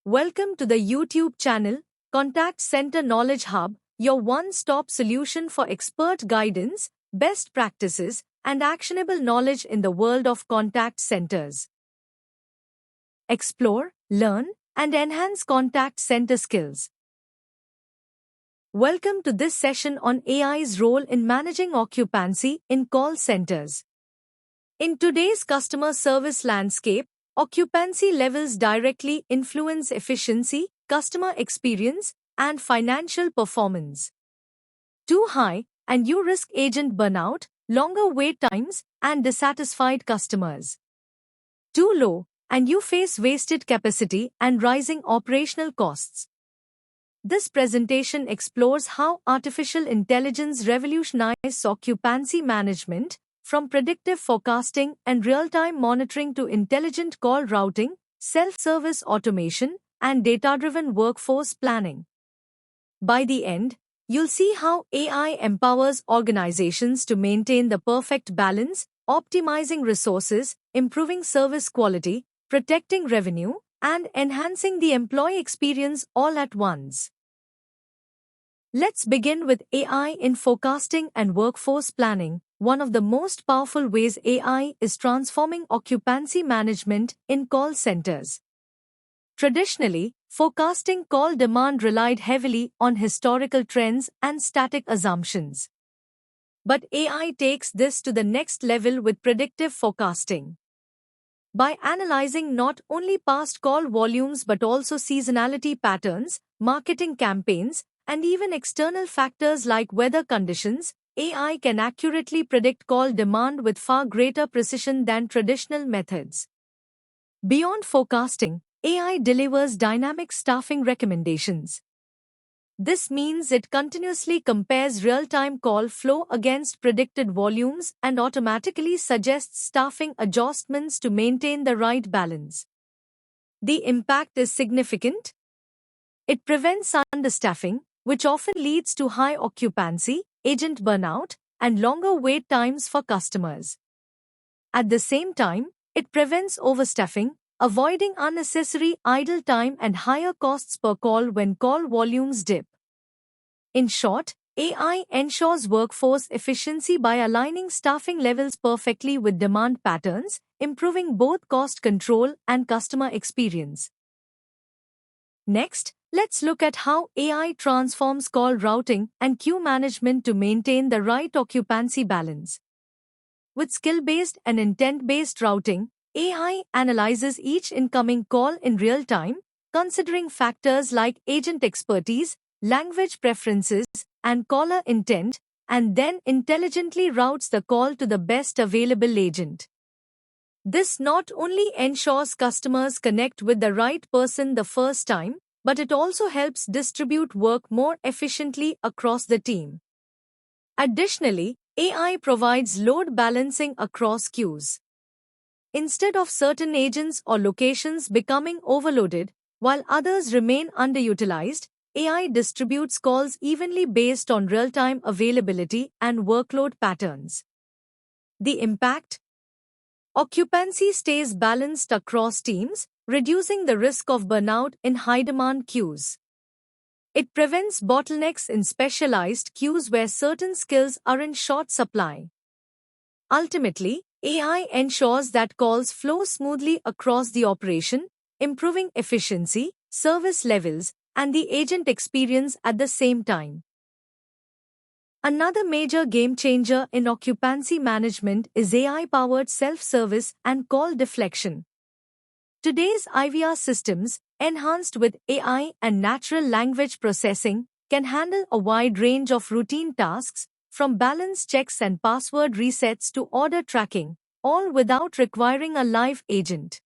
Welcome to the YouTube channel, Contact Center Knowledge Hub, your one-stop solution for expert guidance, best practices, and actionable knowledge in the world of contact centers. Explore, learn, and enhance contact center skills. Welcome to this session on AI's role in managing occupancy in call centers. In today's customer service landscape, occupancy levels directly influence efficiency, customer experience, and financial performance. Too high, and you risk agent burnout, longer wait times, and dissatisfied customers. Too low, and you face wasted capacity and rising operational costs. This presentation explores how artificial intelligence revolutionizes occupancy management, from predictive forecasting and real-time monitoring to intelligent call routing, self-service automation, and data-driven workforce planning. By the end, you'll see how AI empowers organizations to maintain the perfect balance, optimizing resources, improving service quality, protecting revenue, and enhancing the employee experience all at once. Let's begin with AI in forecasting and workforce planning. One of the most powerful ways AI is transforming occupancy management in call centers. Traditionally, forecasting call demand relied heavily on historical trends and static assumptions. But AI takes this to the next level with predictive forecasting. By analyzing not only past call volumes but also seasonality patterns, marketing campaigns, and even external factors like weather conditions, AI can accurately predict call demand with far greater precision than traditional methods. Beyond forecasting, AI delivers dynamic staffing recommendations. This means it continuously compares real-time call flow against predicted volumes and automatically suggests staffing adjustments to maintain the right balance. The impact is significant. It prevents understaffing, which often leads to high occupancy, agent burnout, and longer wait times for customers. At the same time, it prevents overstaffing, avoiding unnecessary idle time and higher costs per call when call volumes dip. In short, AI ensures workforce efficiency by aligning staffing levels perfectly with demand patterns, improving both cost control and customer experience. Next, let's look at how AI transforms call routing and queue management to maintain the right occupancy balance. With skill-based and intent-based routing, AI analyzes each incoming call in real time, considering factors like agent expertise, language preferences, and caller intent, and then intelligently routes the call to the best available agent. This not only ensures customers connect with the right person the first time, but it also helps distribute work more efficiently across the team. Additionally, AI provides load balancing across queues. Instead of certain agents or locations becoming overloaded, while others remain underutilized, AI distributes calls evenly based on real-time availability and workload patterns. The impact? Occupancy stays balanced across teams, reducing the risk of burnout in high-demand queues. It prevents bottlenecks in specialized queues where certain skills are in short supply. Ultimately, AI ensures that calls flow smoothly across the operation, improving efficiency, service levels, and the agent experience at the same time. Another major game-changer in occupancy management is AI-powered self-service and call deflection. Today's IVR systems, enhanced with AI and natural language processing, can handle a wide range of routine tasks, from balance checks and password resets to order tracking, all without requiring a live agent.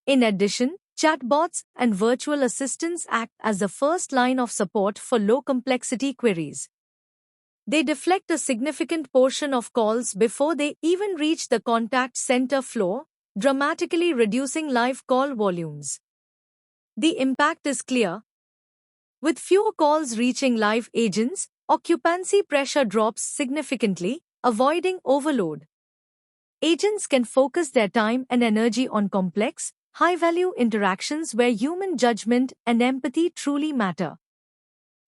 In addition, chatbots and virtual assistants act as the first line of support for low-complexity queries. They deflect a significant portion of calls before they even reach the contact center floor, dramatically reducing live call volumes. The impact is clear. With fewer calls reaching live agents, occupancy pressure drops significantly, avoiding overload. Agents can focus their time and energy on complex, high-value interactions where human judgment and empathy truly matter.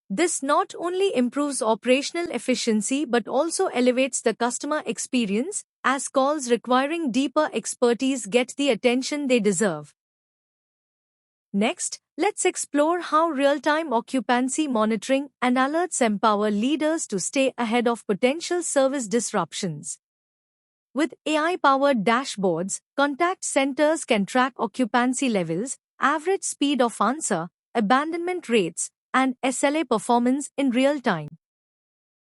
This not only improves operational efficiency but also elevates the customer experience, as calls requiring deeper expertise get the attention they deserve. Next, let's explore how real-time occupancy monitoring and alerts empower leaders to stay ahead of potential service disruptions. With AI-powered dashboards, contact centers can track occupancy levels, average speed of answer, abandonment rates, and SLA performance in real time.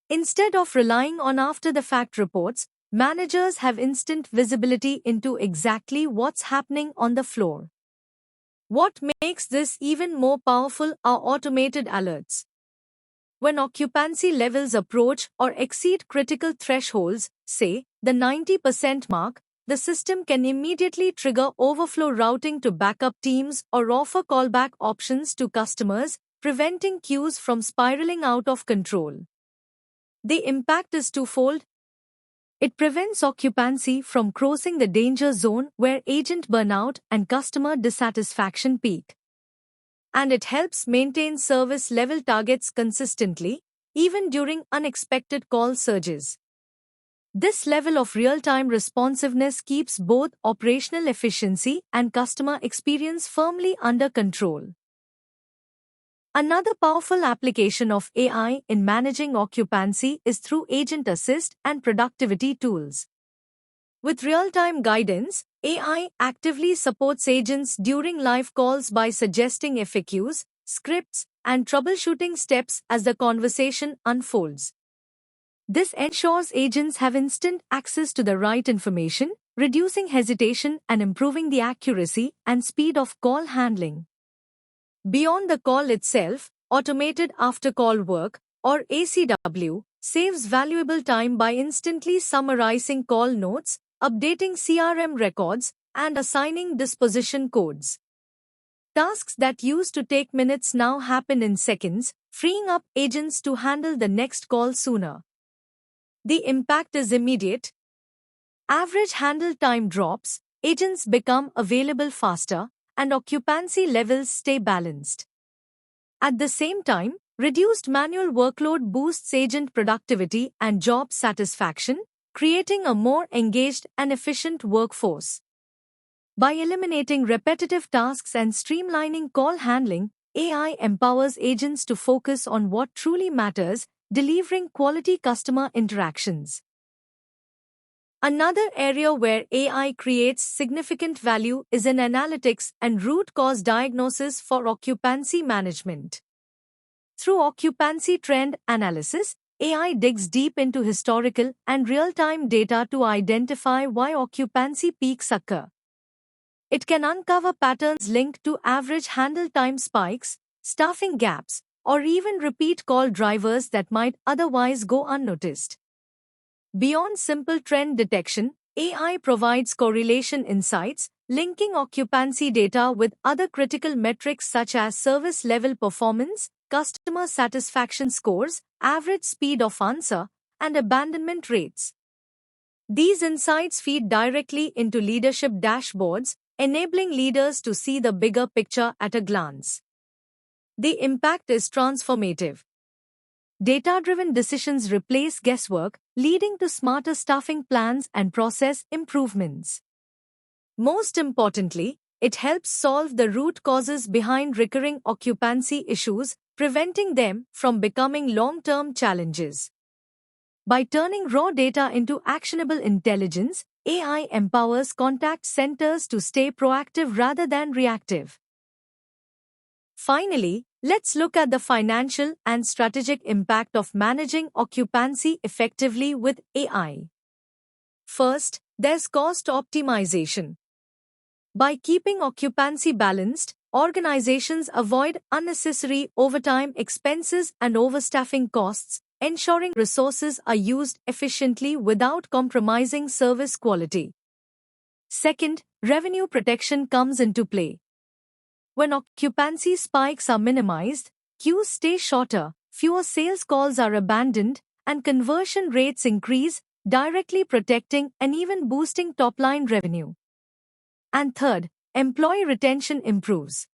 Instead of relying on after-the-fact reports, managers have instant visibility into exactly what's happening on the floor. What makes this even more powerful are automated alerts. When occupancy levels approach or exceed critical thresholds, say, the 90% mark, the system can immediately trigger overflow routing to backup teams or offer callback options to customers, preventing queues from spiraling out of control. The impact is twofold. It prevents occupancy from crossing the danger zone where agent burnout and customer dissatisfaction peak. And it helps maintain service level targets consistently, even during unexpected call surges. This level of real-time responsiveness keeps both operational efficiency and customer experience firmly under control. Another powerful application of AI in managing occupancy is through agent assist and productivity tools. With real-time guidance, AI actively supports agents during live calls by suggesting FAQs, scripts, and troubleshooting steps as the conversation unfolds. This ensures agents have instant access to the right information, reducing hesitation and improving the accuracy and speed of call handling. Beyond the call itself, automated after-call work, or ACW, saves valuable time by instantly summarizing call notes, updating CRM records, and assigning disposition codes. Tasks that used to take minutes now happen in seconds, freeing up agents to handle the next call sooner. The impact is immediate. Average handle time drops, agents become available faster, and occupancy levels stay balanced. At the same time, reduced manual workload boosts agent productivity and job satisfaction, creating a more engaged and efficient workforce. By eliminating repetitive tasks and streamlining call handling, AI empowers agents to focus on what truly matters, delivering quality customer interactions. Another area where AI creates significant value is in analytics and root cause diagnosis for occupancy management. Through occupancy trend analysis, AI digs deep into historical and real-time data to identify why occupancy peaks occur. It can uncover patterns linked to average handle time spikes, staffing gaps, or even repeat call drivers that might otherwise go unnoticed. Beyond simple trend detection, AI provides correlation insights, linking occupancy data with other critical metrics such as service level performance, customer satisfaction scores, average speed of answer, and abandonment rates. These insights feed directly into leadership dashboards, enabling leaders to see the bigger picture at a glance. The impact is transformative. Data-driven decisions replace guesswork, leading to smarter staffing plans and process improvements. Most importantly, it helps solve the root causes behind recurring occupancy issues, preventing them from becoming long-term challenges. By turning raw data into actionable intelligence, AI empowers contact centers to stay proactive rather than reactive. Finally, let's look at the financial and strategic impact of managing occupancy effectively with AI. First, there's cost optimization. By keeping occupancy balanced, organizations avoid unnecessary overtime expenses and overstaffing costs, ensuring resources are used efficiently without compromising service quality. Second, revenue protection comes into play. When occupancy spikes are minimized, queues stay shorter, fewer sales calls are abandoned, and conversion rates increase, directly protecting and even boosting top-line revenue. And third, employee retention improves.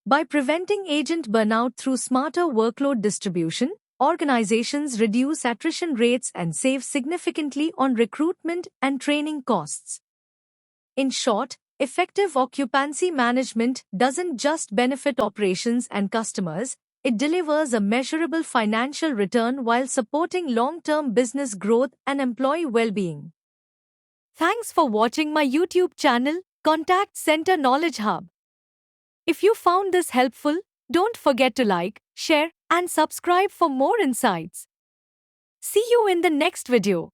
By preventing agent burnout through smarter workload distribution, organizations reduce attrition rates and save significantly on recruitment and training costs. In short, effective occupancy management doesn't just benefit operations and customers, it delivers a measurable financial return while supporting long-term business growth and employee well-being. Thanks for watching my YouTube channel, Contact Center Knowledge Hub. If you found this helpful, don't forget to like, share, and subscribe for more insights. See you in the next video.